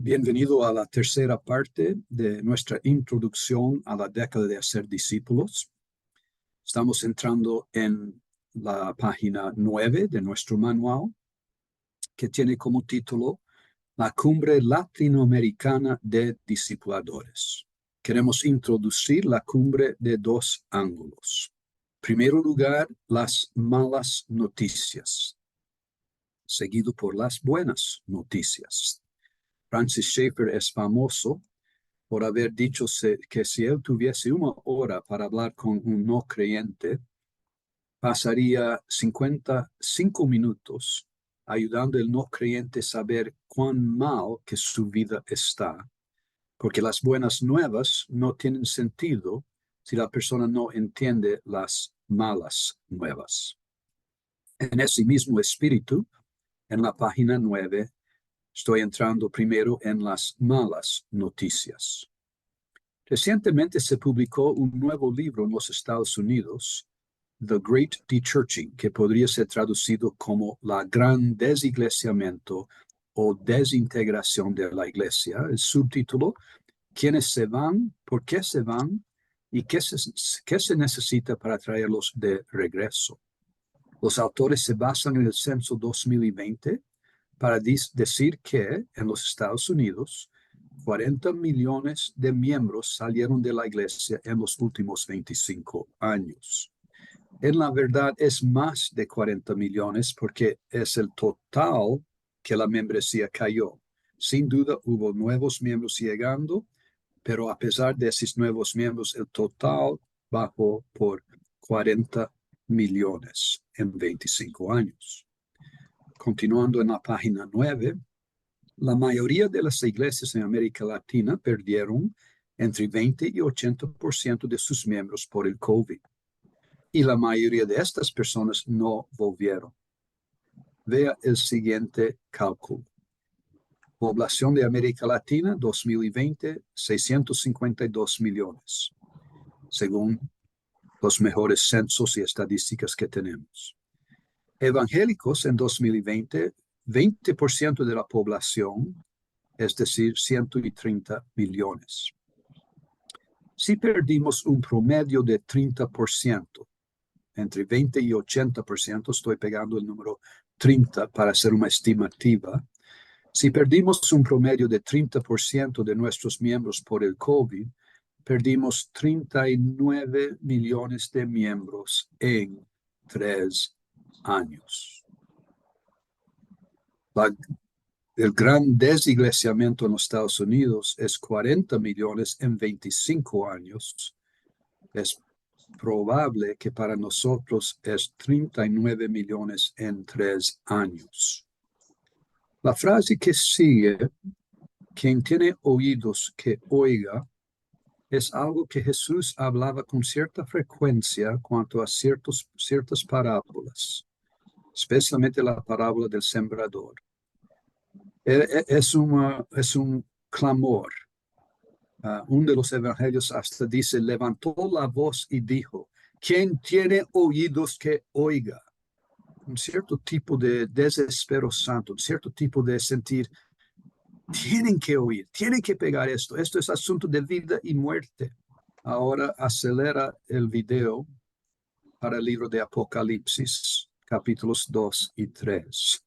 Bienvenido a la tercera parte de nuestra introducción a la década de hacer discípulos. Estamos entrando en la página 9 de nuestro manual, que tiene como título La Cumbre Latinoamericana de Discipuladores. Queremos introducir la cumbre de dos ángulos. En primer lugar, las malas noticias, seguido por las buenas noticias. Francis Schaeffer es famoso por haber dicho que si él tuviese una hora para hablar con un no creyente, pasaría 55 minutos ayudando al no creyente a saber cuán mal que su vida está, porque las buenas nuevas no tienen sentido si la persona no entiende las malas nuevas. En ese mismo espíritu, en la página 9, estoy entrando primero en las malas noticias. Recientemente se publicó un nuevo libro en los Estados Unidos, The Great Dechurching, que podría ser traducido como La Gran Desiglesiamiento o Desintegración de la Iglesia. El subtítulo, ¿Quiénes se van? ¿Por qué se van? ¿Y qué se necesita para traerlos de regreso? Los autores se basan en el censo 2020 para decir que en los Estados Unidos 40 millones de miembros salieron de la iglesia en los últimos 25 años. En la verdad es más de 40 millones porque es el total que la membresía cayó. Sin duda hubo nuevos miembros llegando, pero a pesar de esos nuevos miembros, el total bajó por 40 millones en 25 años. Continuando en la página 9, la mayoría de las iglesias en América Latina perdieron entre 20 y 80% de sus miembros por el COVID. Y la mayoría de estas personas no volvieron. Vea el siguiente cálculo. Población de América Latina 2020, 652 millones, según los mejores censos y estadísticas que tenemos. Evangélicos en 2020, 20% de la población, es decir, 130 millones. Si perdimos un promedio de 30%, entre 20 y 80%, estoy pegando el número 30 para hacer una estimativa. Si perdimos un promedio de 30% de nuestros miembros por el COVID, perdimos 39 millones de miembros en 3 años. El gran desiglesiamiento en los Estados Unidos es 40 millones en 25 años. Es probable que para nosotros es 39 millones en 3 años. La frase que sigue, quien tiene oídos que oiga, es algo que Jesús hablaba con cierta frecuencia cuanto a ciertas parábolas, especialmente la parábola del sembrador. Es un clamor. Uno de los evangelios hasta dice, levantó la voz y dijo, ¿quién tiene oídos que oiga? Un cierto tipo de desespero santo, un cierto tipo de sentir, tienen que oír, tienen que pegar esto es asunto de vida y muerte. Ahora acelera el video para el libro de Apocalipsis, capítulos 2 y 3.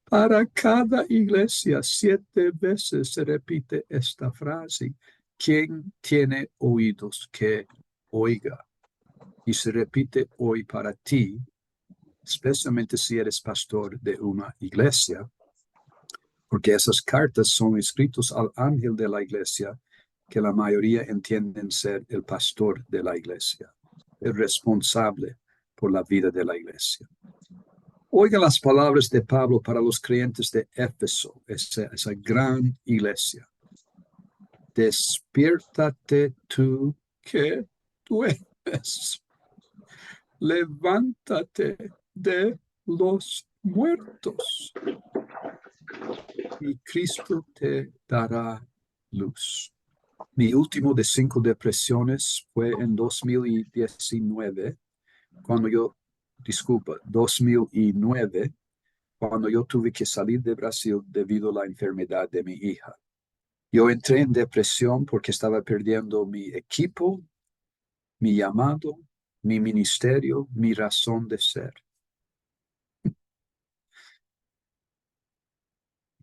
Para cada iglesia 7 veces se repite esta frase, ¿quién tiene oídos que oiga? Y se repite hoy para ti, especialmente si eres pastor de una iglesia, porque esas cartas son escritas al ángel de la iglesia, que la mayoría entienden ser el pastor de la iglesia, el responsable por la vida de la iglesia. Oiga las palabras de Pablo para los creyentes de Éfeso, esa gran iglesia. Despiértate tú que duermes. Levántate de los muertos y Cristo te dará luz. Mi último de 5 depresiones fue en 2019, 2009, cuando yo tuve que salir de Brasil debido a la enfermedad de mi hija. Yo entré en depresión porque estaba perdiendo mi equipo, mi llamado, mi ministerio, mi razón de ser.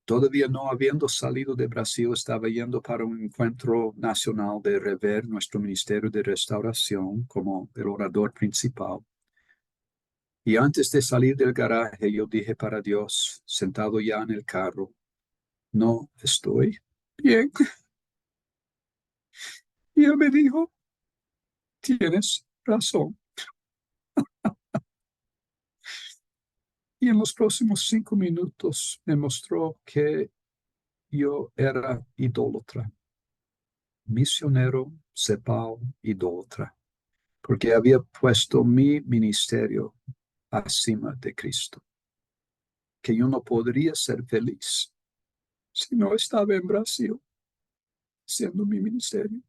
Todavía no habiendo salido de Brasil, estaba yendo para un encuentro nacional de rever nuestro ministerio de restauración como el orador principal. Y antes de salir del garaje, yo dije para Dios, sentado ya en el carro, no estoy bien. Y él me dijo, tienes razón. Y en los próximos 5 minutos me mostró que yo era idólatra, misionero, cepao, idólatra, porque había puesto mi ministerio acima de Cristo, que yo no podría ser feliz si no estaba en Brasil haciendo mi ministerio.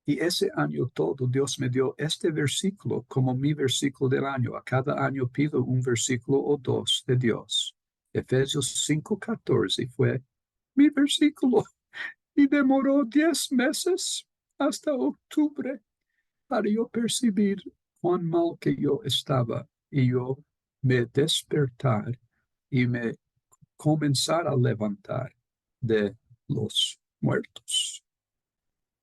Y ese año todo Dios me dio este versículo como mi versículo del año. A cada año pido un versículo o dos de Dios. Efesios 5:14 fue mi versículo y demoró 10 meses hasta octubre para yo percibir cuán mal que yo estaba y yo me despertar y me comenzar a levantar de los muertos.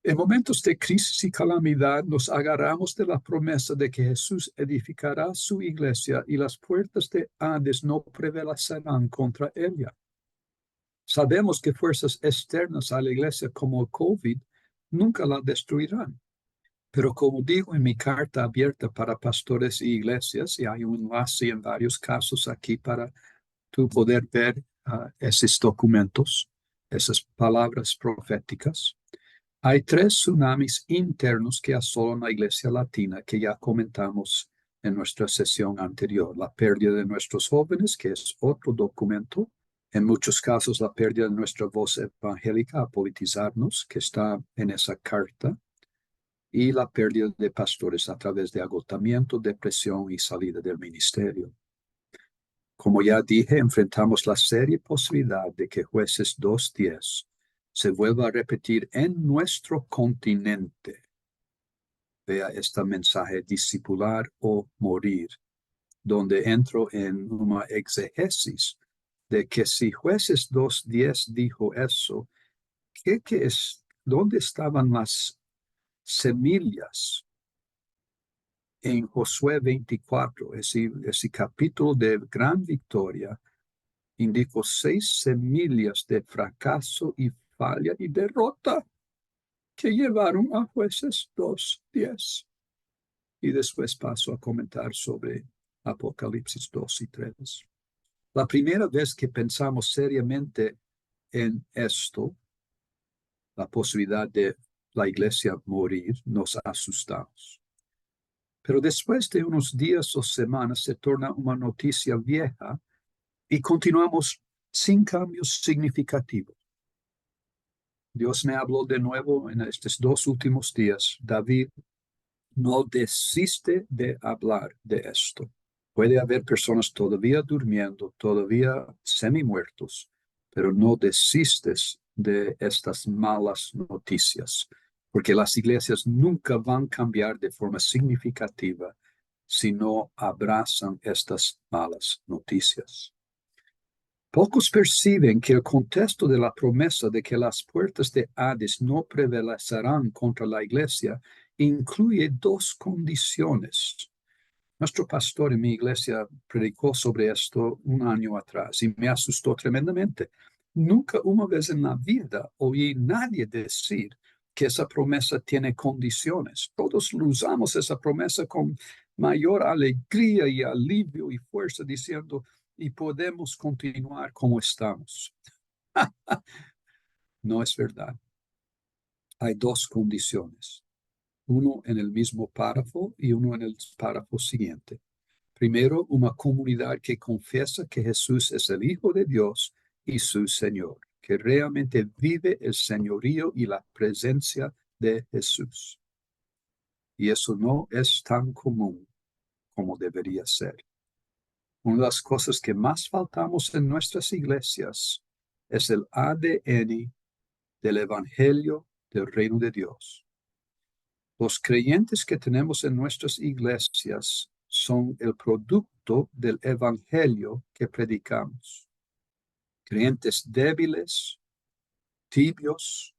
En momentos de crisis y calamidad nos agarramos de la promesa de que Jesús edificará su iglesia y las puertas de Hades no prevalecerán contra ella. Sabemos que fuerzas externas a la iglesia como el COVID nunca la destruirán. Pero como digo en mi carta abierta para pastores y iglesias, y hay un enlace en varios casos aquí para tú poder ver esos documentos, esas palabras proféticas. Hay 3 tsunamis internos que asolan la iglesia latina que ya comentamos en nuestra sesión anterior. La pérdida de nuestros jóvenes, que es otro documento. En muchos casos, la pérdida de nuestra voz evangélica a politizarnos, que está en esa carta. Y la pérdida de pastores a través de agotamiento, depresión y salida del ministerio. Como ya dije, enfrentamos la seria posibilidad de que Jueces 2:10 se vuelva a repetir en nuestro continente. Vea este mensaje discipular o morir, donde entro en una exegesis de que si Jueces 2:10 dijo eso, ¿qué es? ¿Dónde estaban las semillas en Josué 24, ese capítulo de gran victoria? Indicó 6 semillas de fracaso y falla y derrota que llevaron a Jueces 2:10. Y después paso a comentar sobre Apocalipsis 2 y 3. La primera vez que pensamos seriamente en esto, la posibilidad de la iglesia morir, nos asustamos. Pero después de unos días o semanas se torna una noticia vieja y continuamos sin cambios significativos. Dios me habló de nuevo en estos 2 últimos días. David, no desiste de hablar de esto. Puede haber personas todavía durmiendo, todavía semi-muertos, pero no desistes de estas malas noticias, porque las iglesias nunca van a cambiar de forma significativa si no abrazan estas malas noticias. Pocos perciben que el contexto de la promesa de que las puertas de Hades no prevalecerán contra la iglesia incluye 2 condiciones. Nuestro pastor en mi iglesia predicó sobre esto un año atrás y me asustó tremendamente. Nunca una vez en la vida oí nadie decir que esa promesa tiene condiciones. Todos usamos esa promesa con mayor alegría y alivio y fuerza diciendo, y podemos continuar como estamos. No es verdad. Hay 2 condiciones, uno en el mismo párrafo y uno en el párrafo siguiente. Primero, una comunidad que confiesa que Jesús es el Hijo de Dios y su Señor, que realmente vive el señorío y la presencia de Jesús. Y eso no es tan común como debería ser. Una de las cosas que más faltamos en nuestras iglesias es el ADN del Evangelio del Reino de Dios. Los creyentes que tenemos en nuestras iglesias son el producto del Evangelio que predicamos. Creyentes débiles, tibios,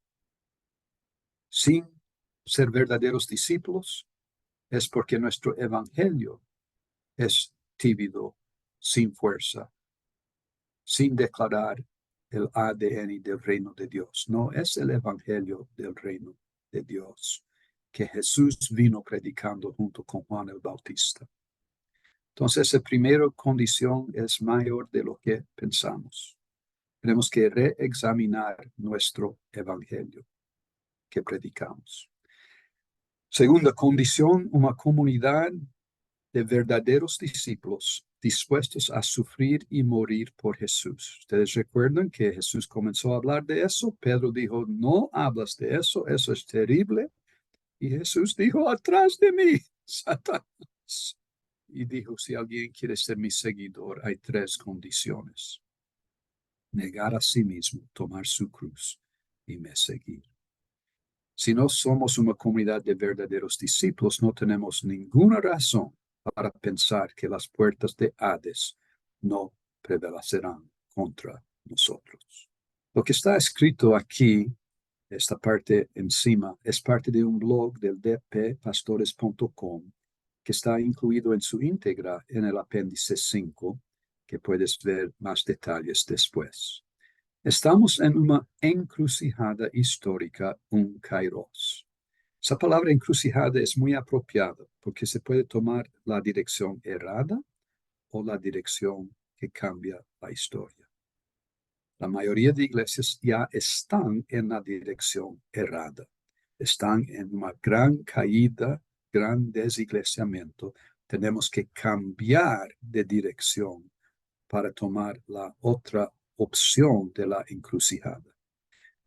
sin ser verdaderos discípulos, es porque nuestro Evangelio es tíbido, sin fuerza, sin declarar el ADN del reino de Dios. No es el Evangelio del reino de Dios que Jesús vino predicando junto con Juan el Bautista. Entonces, la primera condición es mayor de lo que pensamos. Tenemos que reexaminar nuestro Evangelio que predicamos. Segunda condición, una comunidad de verdaderos discípulos dispuestos a sufrir y morir por Jesús. Ustedes recuerdan que Jesús comenzó a hablar de eso. Pedro dijo, no hablas de eso, eso es terrible. Y Jesús dijo, atrás de mí, Satanás. Y dijo, si alguien quiere ser mi seguidor, hay tres condiciones. Negar a sí mismo, tomar su cruz y me seguir. Si no somos una comunidad de verdaderos discípulos, no tenemos ninguna razón para pensar que las puertas de Hades no prevalecerán contra nosotros. Lo que está escrito aquí, esta parte encima, es parte de un blog del dppastores.com que está incluido en su íntegra en el apéndice 5, que puedes ver más detalles después. Estamos en una encrucijada histórica, un kairos. Esa palabra encrucijada es muy apropiada porque se puede tomar la dirección errada o la dirección que cambia la historia. La mayoría de iglesias ya están en la dirección errada. Están en una gran caída, gran desiglesiamiento. Tenemos que cambiar de dirección para tomar la otra opción de la encrucijada.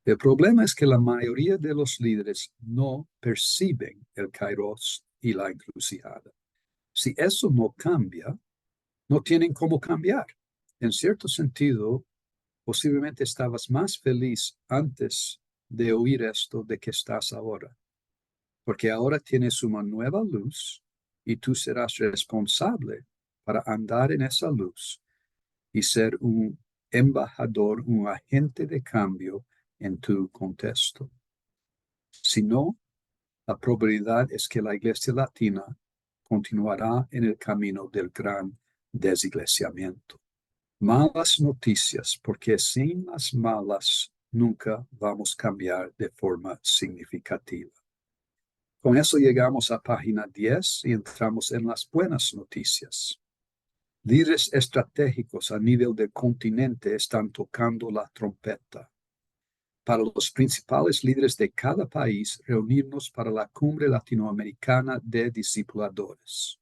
El problema es que la mayoría de los líderes no perciben el kairos y la encrucijada. Si eso no cambia, no tienen cómo cambiar. En cierto sentido, posiblemente estabas más feliz antes de oír esto de que estás ahora, porque ahora tienes una nueva luz y tú serás responsable para andar en esa luz y ser un embajador, un agente de cambio en tu contexto. Si no, la probabilidad es que la Iglesia Latina continuará en el camino del gran desiglesiamiento. Malas noticias, porque sin las malas nunca vamos a cambiar de forma significativa. Con eso llegamos a página 10 y entramos en las buenas noticias. Líderes estratégicos a nivel del continente están tocando la trompeta. Para los principales líderes de cada país, reunirnos para la Cumbre Latinoamericana de Discipuladores.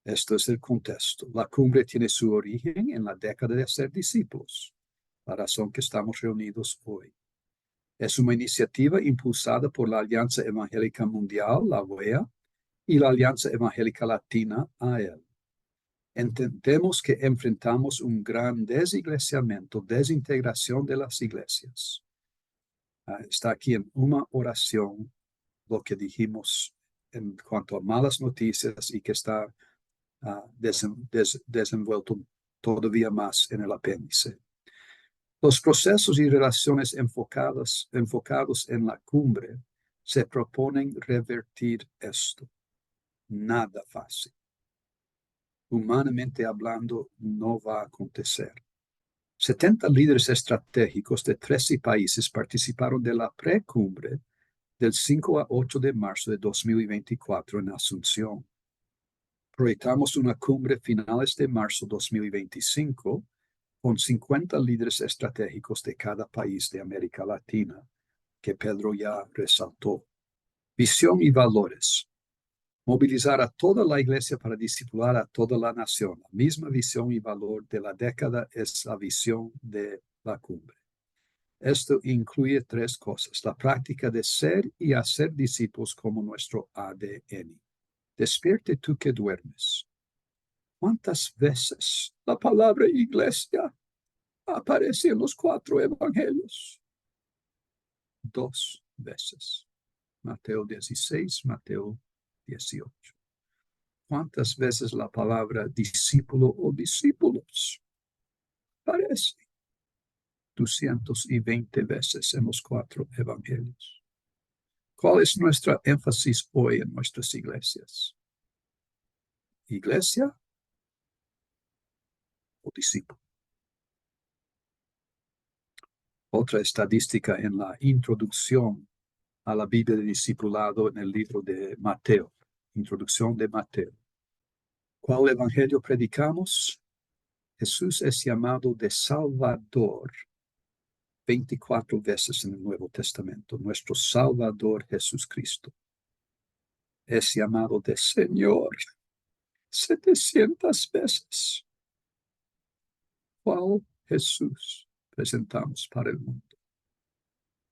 Esto es el contexto. La cumbre tiene su origen en la década de hacer discípulos, la razón que estamos reunidos hoy. Es una iniciativa impulsada por la Alianza Evangélica Mundial, la UEA, y la Alianza Evangélica Latina, AEL. Entendemos que enfrentamos un gran desiglesiamiento, desintegración de las iglesias. Está aquí en una oración lo que dijimos en cuanto a malas noticias y que está desenvuelto todavía más en el apéndice. Los procesos y relaciones enfocados en la cumbre se proponen revertir esto. Nada fácil. Humanamente hablando, no va a acontecer. 70 líderes estratégicos de 13 países participaron de la precumbre del 5 a 8 de marzo de 2024 en Asunción. Proyectamos una cumbre finales de marzo 2025 con 50 líderes estratégicos de cada país de América Latina, que Pedro ya resaltó. Visión y valores. Movilizar a toda la iglesia para discipular a toda la nación. La misma visión y valor de la década es la visión de la cumbre. Esto incluye tres cosas: la práctica de ser y hacer discípulos como nuestro ADN. Despierte tú que duermes. ¿Cuántas veces la palabra iglesia aparece en los 4 evangelios? 2 veces. Mateo 16, Mateo 18. ¿Cuántas veces la palabra discípulo o discípulos aparece? 220 veces en los 4 evangelios. ¿Cuál es nuestra énfasis hoy en nuestras iglesias? ¿Iglesia o discípulo? Otra estadística en la introducción a la Biblia de discipulado en el libro de Mateo. Introducción de Mateo. ¿Cuál evangelio predicamos? Jesús es llamado de Salvador 24 veces en el Nuevo Testamento. Nuestro Salvador Jesucristo es llamado de Señor 700 veces. ¿Cuál Jesús presentamos para el mundo?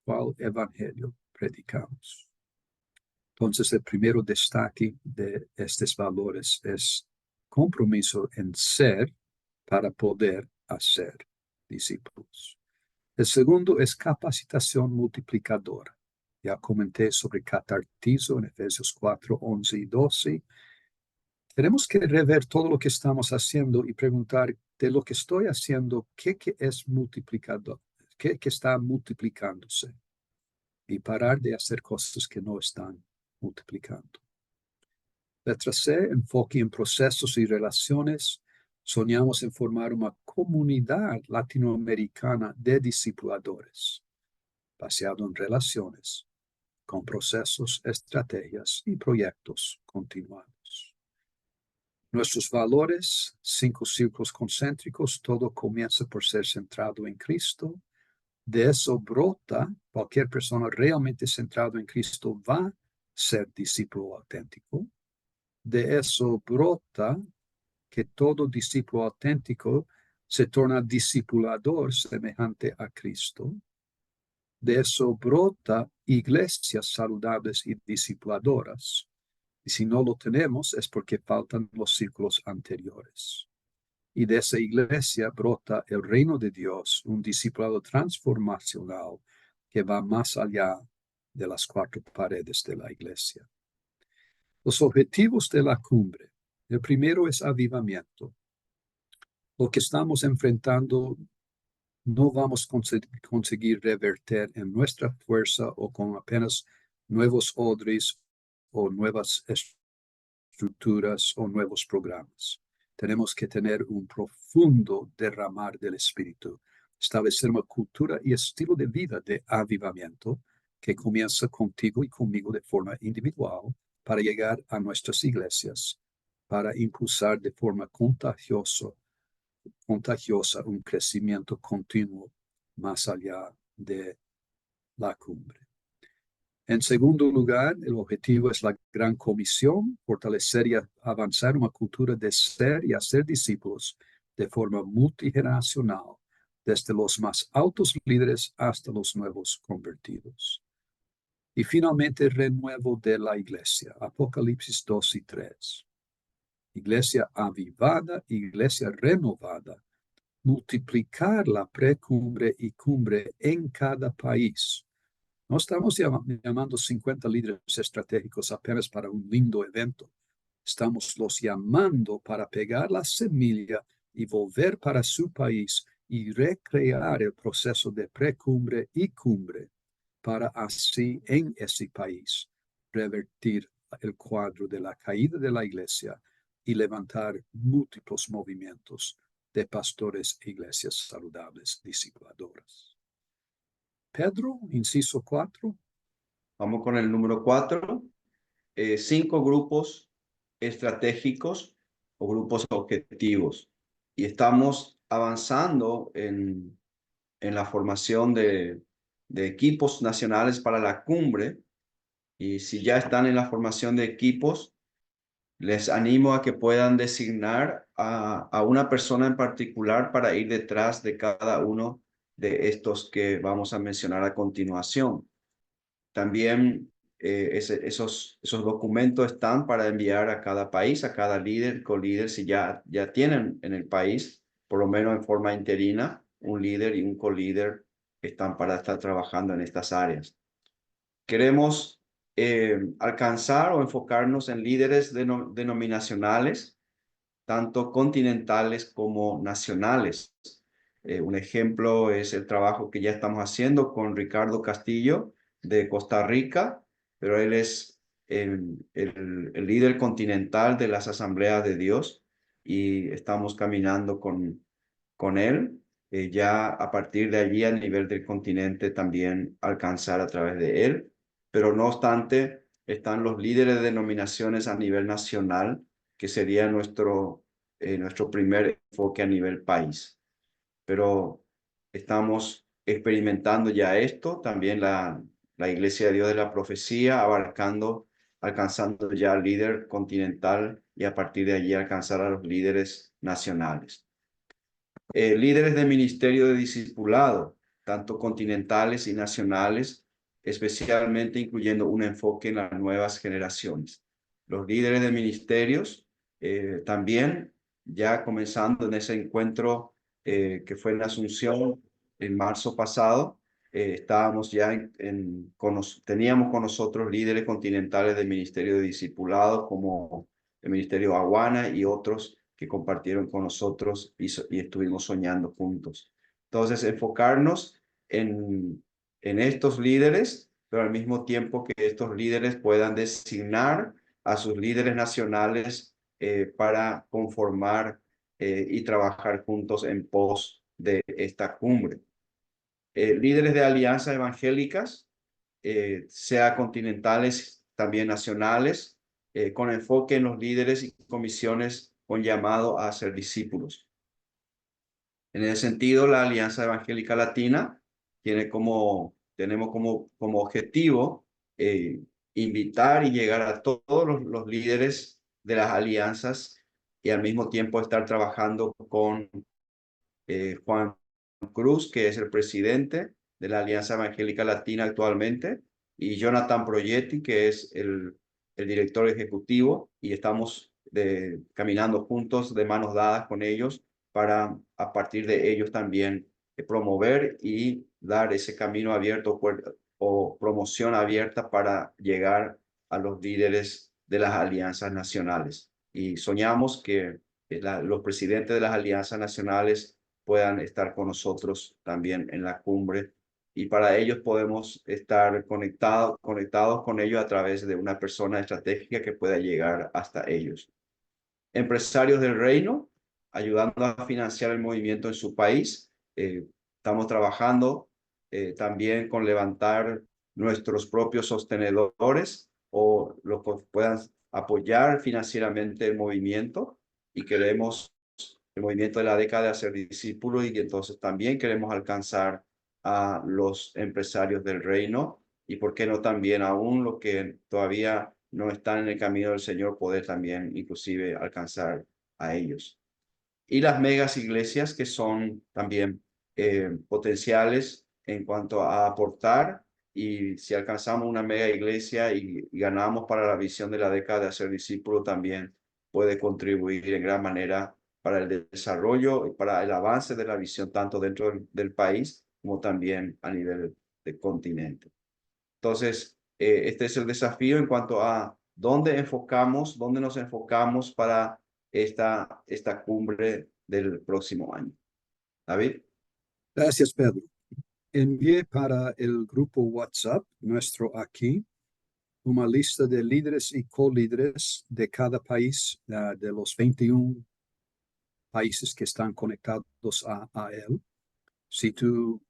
¿Cuál evangelio predicamos? Entonces, el primero destaque de estos valores es compromiso en ser para poder hacer discípulos. El segundo es capacitación multiplicadora. Ya comenté sobre catartizo en Efesios 4, 11 y 12. Tenemos que rever todo lo que estamos haciendo y preguntar de lo que estoy haciendo, ¿qué es multiplicador? ¿Qué está multiplicándose? Y parar de hacer cosas que no están multiplicando. Letra C, enfoque en procesos y relaciones. Soñamos en formar una comunidad latinoamericana de discipuladores, basado en relaciones, con procesos, estrategias y proyectos continuados. Nuestros valores, 5 círculos concéntricos, todo comienza por ser centrado en Cristo. De eso brota, cualquier persona realmente centrado en Cristo va a ser discípulo auténtico. De eso brota que todo discípulo auténtico se torna discipulador semejante a Cristo. De eso brota iglesias saludables y discipuladoras. Y si no lo tenemos es porque faltan los círculos anteriores. Y de esa iglesia brota el reino de Dios, un discipulado transformacional que va más allá de las 4 paredes de la iglesia. Los objetivos de la cumbre. El primero es avivamiento. Lo que estamos enfrentando no vamos a conseguir revertir en nuestra fuerza o con apenas nuevos odres o nuevas estructuras o nuevos programas. Tenemos que tener un profundo derramar del Espíritu, establecer una cultura y estilo de vida de avivamiento que comienza contigo y conmigo de forma individual para llegar a nuestras iglesias, para impulsar de forma contagiosa un crecimiento continuo más allá de la cumbre. En segundo lugar, el objetivo es la gran comisión, fortalecer y avanzar una cultura de ser y hacer discípulos de forma multigeneracional, desde los más altos líderes hasta los nuevos convertidos. Y finalmente, el renuevo de la iglesia, Apocalipsis 2 y 3. Iglesia avivada, iglesia renovada, multiplicar la precumbre y cumbre en cada país. No estamos llamando 50 líderes estratégicos apenas para un lindo evento. Estamos los llamando para pegar la semilla y volver para su país y recrear el proceso de precumbre y cumbre para así en ese país revertir el cuadro de la caída de la iglesia y levantar múltiples movimientos de pastores e iglesias saludables discipuladoras. Pedro, inciso 4. Vamos con el número 4. 5 grupos estratégicos o grupos objetivos. Y estamos avanzando en la formación de equipos nacionales para la cumbre. Y si ya están en la formación de equipos, les animo a que puedan designar a una persona en particular para ir detrás de cada uno de estos que vamos a mencionar a continuación. También esos documentos están para enviar a cada país, a cada líder, co-líder, si ya tienen en el país, por lo menos en forma interina, un líder y un co-líder están para estar trabajando en estas áreas. Queremos alcanzar o enfocarnos en líderes denominacionales, tanto continentales como nacionales. Un ejemplo es el trabajo que ya estamos haciendo con Ricardo Castillo de Costa Rica, pero él es el líder continental de las Asambleas de Dios y estamos caminando con él. Ya a partir de allí, a nivel del continente, también alcanzar a través de él. Pero no obstante, están los líderes de denominaciones a nivel nacional, que sería nuestro primer enfoque a nivel país. Pero estamos experimentando ya esto, también la Iglesia de Dios de la Profecía, alcanzando ya al líder continental y a partir de allí alcanzar a los líderes nacionales. Líderes de ministerio de discipulado, tanto continentales y nacionales, especialmente incluyendo un enfoque en las nuevas generaciones. Los líderes de ministerios también, ya comenzando en ese encuentro que fue en la Asunción en marzo pasado, estábamos ya teníamos con nosotros líderes continentales del ministerio de discipulado como el ministerio Aguana y otros que compartieron con nosotros y estuvimos soñando juntos. Entonces, enfocarnos en estos líderes, pero al mismo tiempo que estos líderes puedan designar a sus líderes nacionales para conformar y trabajar juntos en pos de esta cumbre. Líderes de alianzas evangélicas, sea continentales, también nacionales, con enfoque en los líderes y comisiones con llamado a ser discípulos. En ese sentido, la Alianza Evangélica Latina tenemos como objetivo invitar y llegar a todos los líderes de las alianzas y al mismo tiempo estar trabajando con Juan Cruz, que es el presidente de la Alianza Evangélica Latina actualmente, y Jonathan Proietti, que es el director ejecutivo, y estamos caminando juntos de manos dadas con ellos para a partir de ellos también promover y dar ese camino abierto o promoción abierta para llegar a los líderes de las alianzas nacionales. Y soñamos que los presidentes de las alianzas nacionales puedan estar con nosotros también en la cumbre y para ellos podemos estar conectados con ellos a través de una persona estratégica que pueda llegar hasta ellos. Empresarios del reino, ayudando a financiar el movimiento en su país. Estamos trabajando también con levantar nuestros propios sostenedores o los que puedan apoyar financieramente el movimiento y queremos el movimiento de la década de hacer discípulos y entonces también queremos alcanzar a los empresarios del reino y por qué no también aún los que todavía no están en el camino del Señor, poder también inclusive alcanzar a ellos. Y las megas iglesias que son también potenciales en cuanto a aportar y si alcanzamos una mega iglesia y ganamos para la visión de la década de hacer discípulos también puede contribuir en gran manera para el desarrollo y para el avance de la visión tanto dentro del país como también a nivel del continente. Entonces, este es el desafío en cuanto a dónde nos enfocamos para esta cumbre del próximo año. David. Gracias, Pedro. Envié para el grupo WhatsApp nuestro aquí una lista de líderes y co-líderes de cada país, de los 21 países que están conectados a él. Si tú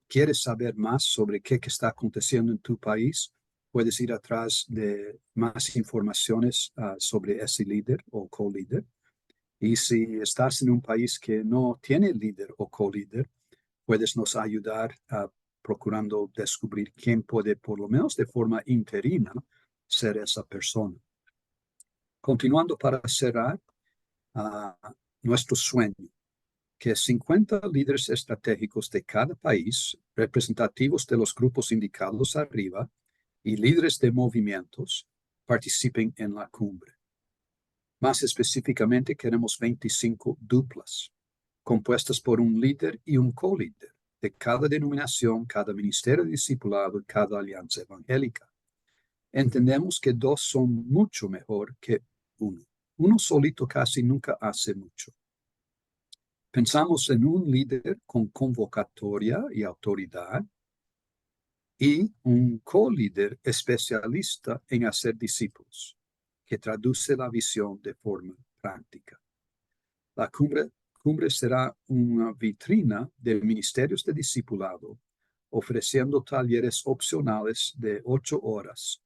quieres saber más sobre qué está aconteciendo en tu país, puedes ir atrás de más informaciones sobre ese líder o co-líder. Y si estás en un país que no tiene líder o co-líder, puedes nos ayudar procurando descubrir quién puede, por lo menos de forma interina, ser esa persona. Continuando para cerrar, nuestro sueño, que 50 líderes estratégicos de cada país, representativos de los grupos indicados arriba, y líderes de movimientos participen en la cumbre. Más específicamente, queremos 25 duplas, compuestas por un líder y un co-líder de cada denominación, cada ministerio de discipulado y cada alianza evangélica. Entendemos que dos son mucho mejor que uno. Uno solito casi nunca hace mucho. Pensamos en un líder con convocatoria y autoridad y un co-líder especialista en hacer discípulos, que traduce la visión de forma práctica. La cumbre será una vitrina de ministerios de discipulado, ofreciendo talleres opcionales de 8 horas,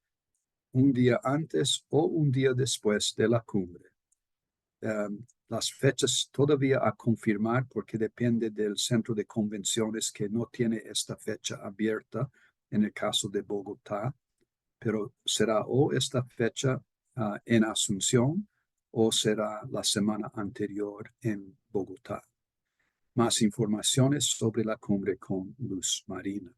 un día antes o un día después de la cumbre. Las fechas todavía a confirmar porque depende del centro de convenciones que no tiene esta fecha abierta en el caso de Bogotá, pero será o esta fecha en Asunción o será la semana anterior en Bogotá. Más informaciones sobre la cumbre con Luz Marina.